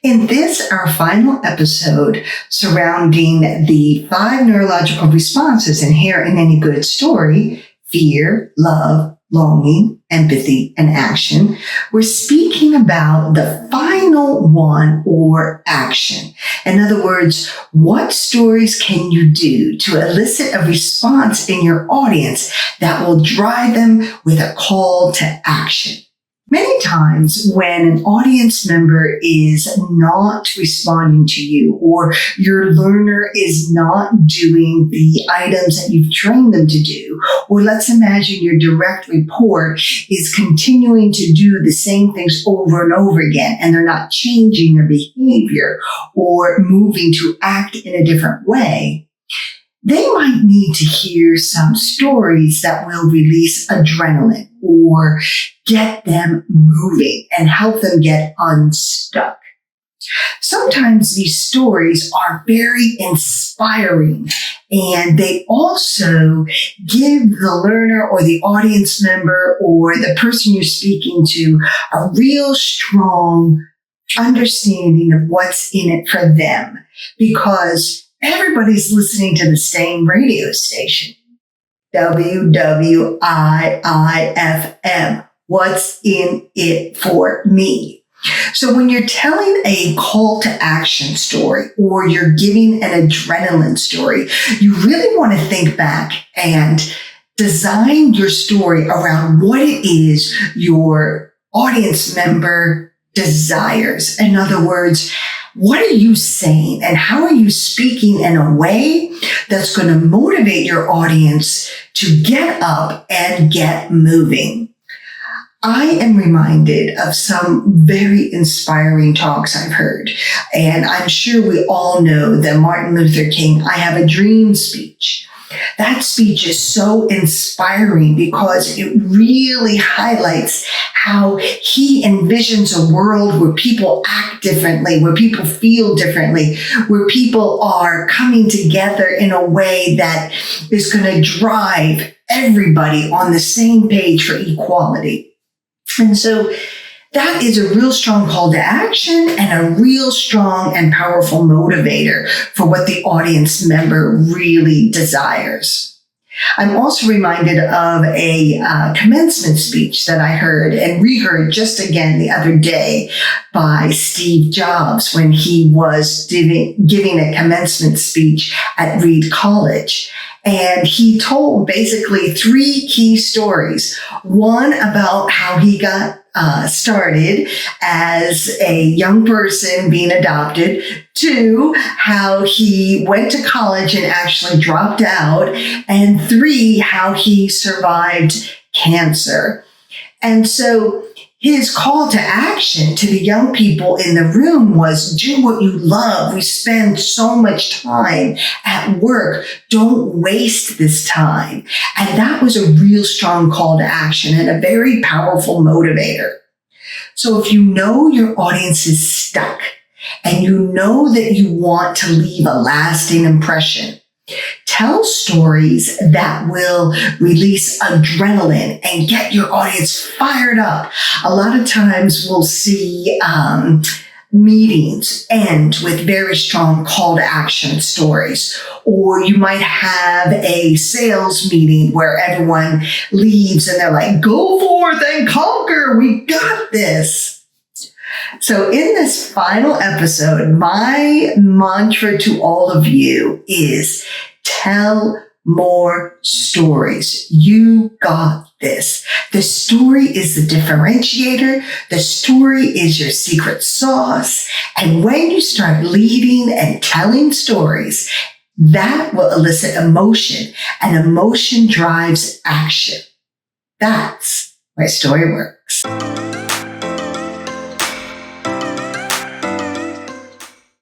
In this, our final episode surrounding the 5 neurological responses inherent in any good story: fear, love, longing, empathy, and action, we're speaking about the final one, or action. In other words, what stories can you do to elicit a response in your audience that will drive them with a call to action? Many times when an audience member is not responding to you, or your learner is not doing the items that you've trained them to do, or let's imagine your direct report is continuing to do the same things over and over again, and they're not changing their behavior or moving to act in a different way, they might need to hear some stories that will release adrenaline or get them moving and help them get unstuck. Sometimes these stories are very inspiring, and they also give the learner or the audience member or the person you're speaking to a real strong understanding of what's in it for them, because everybody's listening to the same radio station, WWIIFM. What's in it for me? So when you're telling a call to action story, or you're giving an adrenaline story, you really want to think back and design your story around what it is your audience member desires. In other words, what are you saying, and how are you speaking in a way that's going to motivate your audience to get up and get moving? I am reminded of some very inspiring talks I've heard, and I'm sure we all know the Martin Luther King "I Have a Dream" speech. That speech is so inspiring because it really highlights how he envisions a world where people act differently, where people feel differently, where people are coming together in a way that is going to drive everybody on the same page for equality. And so that is a real strong call to action and a real strong and powerful motivator for what the audience member really desires. I'm also reminded of a commencement speech that I heard and reheard just again the other day by Steve Jobs when he was giving a commencement speech at Reed College. And he told basically 3 key stories. One about how he got started as a young person being adopted. 2, how he went to college and actually dropped out. And 3, how he survived cancer. And so his call to action to the young people in the room was, do what you love. We spend so much time at work. Don't waste this time. And that was a real strong call to action and a very powerful motivator. So if you know your audience is stuck and you know that you want to leave a lasting impression, tell stories that will release adrenaline and get your audience fired up. A lot of times we'll see meetings end with very strong call to action stories. Or you might have a sales meeting where everyone leaves and they're like, go forth and conquer. We got this. So in this final episode, my mantra to all of you is tell more stories. You got this. The story is the differentiator. The story is your secret sauce. And when you start leading and telling stories, that will elicit emotion, and emotion drives action. That's why story works.